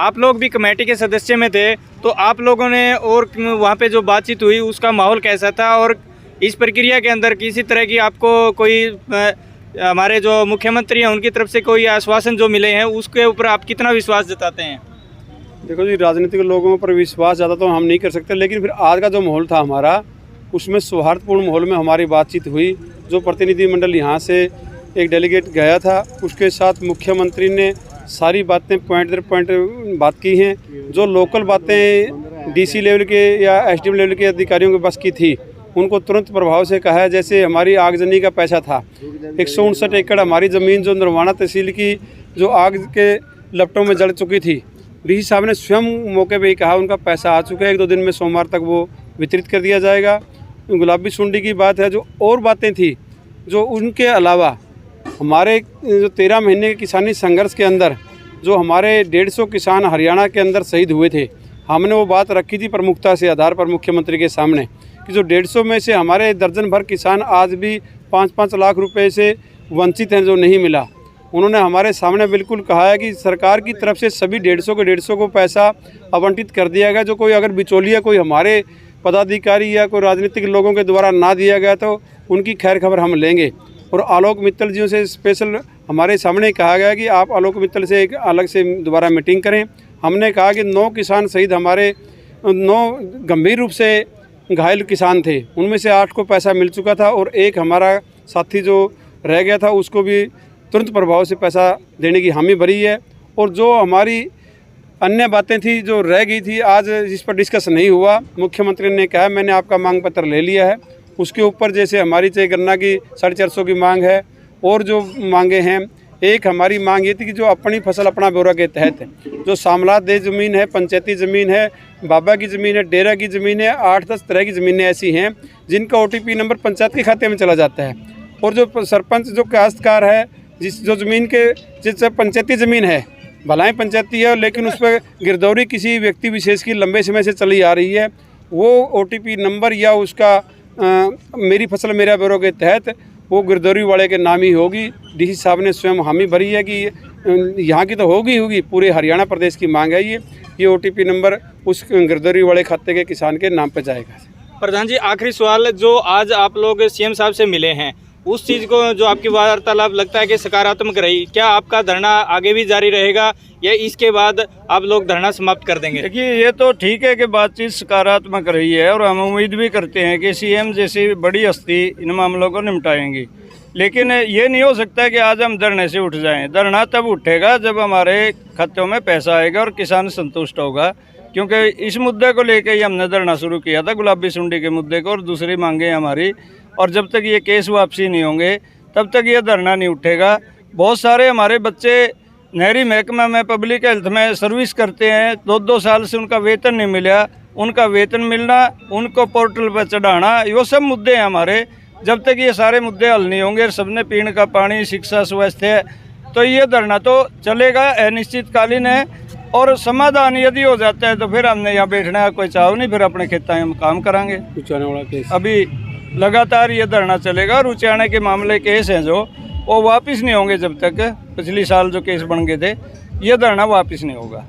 आप लोग भी कमेटी के सदस्य में थे, तो आप लोगों ने और वहाँ पे जो बातचीत हुई उसका माहौल कैसा था, और इस प्रक्रिया के अंदर किसी तरह की आपको कोई हमारे जो मुख्यमंत्री हैं उनकी तरफ से कोई आश्वासन जो मिले हैं उसके ऊपर आप कितना विश्वास जताते हैं? देखो जी, राजनीतिक लोगों पर विश्वास ज़्यादा तो हम नहीं कर सकते, लेकिन फिर आज का जो माहौल था हमारा, उसमें सौहार्दपूर्ण माहौल में हमारी बातचीत हुई। जो प्रतिनिधिमंडल यहाँ से एक डेलीगेट गया था, उसके साथ मुख्यमंत्री ने सारी बातें पॉइंट दर पॉइंट बात की हैं। जो लोकल बातें डीसी लेवल के या एसडीएम लेवल के अधिकारियों के बस की थी, उनको तुरंत प्रभाव से कहा है। जैसे हमारी आगजनी का पैसा था, 159 एकड़ हमारी ज़मीन जो नरवाना तहसील की जो आग के लपटों में जल चुकी थी, डीसी साहब ने स्वयं मौके पे ही कहा उनका पैसा आ चुका है, 1-2 दिन में सोमवार तक वो वितरित कर दिया जाएगा। गुलाबी सुंडी की बात है, जो और बातें थी, जो उनके अलावा हमारे जो 13 महीने के किसानी संघर्ष के अंदर जो हमारे 150 किसान हरियाणा के अंदर शहीद हुए थे, हमने वो बात रखी थी प्रमुखता से आधार पर मुख्यमंत्री के सामने कि जो 150 में से हमारे दर्जन भर किसान आज भी 5-5 लाख रुपए से वंचित हैं, जो नहीं मिला। उन्होंने हमारे सामने बिल्कुल कहा है कि सरकार की तरफ से सभी 150 को पैसा आवंटित कर दिया गया। जो कोई अगर बिचौलिया कोई हमारे पदाधिकारी या कोई राजनीतिक लोगों के द्वारा ना दिया गया तो उनकी खैर खबर हम लेंगे। और आलोक मित्तल जी से स्पेशल हमारे सामने कहा गया कि आप आलोक मित्तल से एक अलग से दोबारा मीटिंग करें। हमने कहा कि 9 किसान शहीद हमारे 9 गंभीर रूप से घायल किसान थे, उनमें से 8 को पैसा मिल चुका था और एक हमारा साथी जो रह गया था उसको भी तुरंत प्रभाव से पैसा देने की हामी भरी है। और जो हमारी अन्य बातें थी जो रह गई थी, आज जिस पर डिस्कस नहीं हुआ, मुख्यमंत्री ने कहा मैंने आपका मांग पत्र ले लिया है। उसके ऊपर जैसे हमारी चाहे गन्ना की 450 की मांग है और जो मांगे हैं, एक हमारी मांग ये थी कि जो अपनी फसल अपना ब्यौरा के तहत जो सामलात दे ज़मीन है, पंचायती ज़मीन है, बाबा की ज़मीन है, डेरा की ज़मीन है, 8-10 तरह की ज़मीनें ऐसी हैं जिनका OTP नंबर पंचायत के खाते में चला जाता है। और जो सरपंच जो काश्तकार है, जो ज़मीन के जिससे पंचायती ज़मीन है, भलाई पंचायती है, लेकिन उस पर गिरदौरी किसी व्यक्ति विशेष की लंबे समय से चली आ रही है, वो OTP नंबर या उसका मेरी फसल मेरा ब्यौरा के तहत वो गिरदौरी वाले के नाम ही होगी। डीसी साहब ने स्वयं हामी भरी है कि यहाँ की तो होगी, पूरे हरियाणा प्रदेश की मांग है ये OTP नंबर उस गिरदौरी वाले खाते के किसान के नाम पे जाएगा। प्रधान जी, आखिरी सवाल, जो आज आप लोग CM साहब से मिले हैं, उस चीज़ को जो आपकी वार्तालाप लगता है कि सकारात्मक रही, क्या आपका धरना आगे भी जारी रहेगा या इसके बाद आप लोग धरना समाप्त कर देंगे? देखिए, ये तो ठीक है कि बातचीत सकारात्मक रही है और हम उम्मीद भी करते हैं कि CM जैसी बड़ी हस्ती इन मामलों को निपटाएंगी। लेकिन ये नहीं हो सकता कि आज हम धरने से उठ जाएं। धरना तब उठेगा जब हमारे खातों में पैसा आएगा और किसान संतुष्ट होगा, क्योंकि इस मुद्दे को लेकर ही हमने धरना शुरू किया था, गुलाबी सुंडी के मुद्दे को, और दूसरी मांगे हमारी। और जब तक ये केस वापसी नहीं होंगे तब तक ये धरना नहीं उठेगा। बहुत सारे हमारे बच्चे नहरी महकमा में पब्लिक हेल्थ में सर्विस करते हैं, 2-2 साल से उनका वेतन नहीं मिला, उनका वेतन मिलना, उनको पोर्टल पर चढ़ाना, ये सब मुद्दे हैं हमारे। जब तक ये सारे मुद्दे हल नहीं होंगे, सबने पीने का पानी, शिक्षा, स्वास्थ्य, तो ये धरना तो चलेगा, अनिश्चितकालीन है। और समाधान यदि हो जाता है तो फिर हमने यहाँ बैठना है, कोई चाव नहीं, फिर अपने खेतों में हम काम करांगे। उचाने वाला केस अभी लगातार ये धरना चलेगा और उचाने के मामले केस हैं जो वो वापस नहीं होंगे जब तक पिछली साल जो केस बन गए थे, ये धरना वापस नहीं होगा।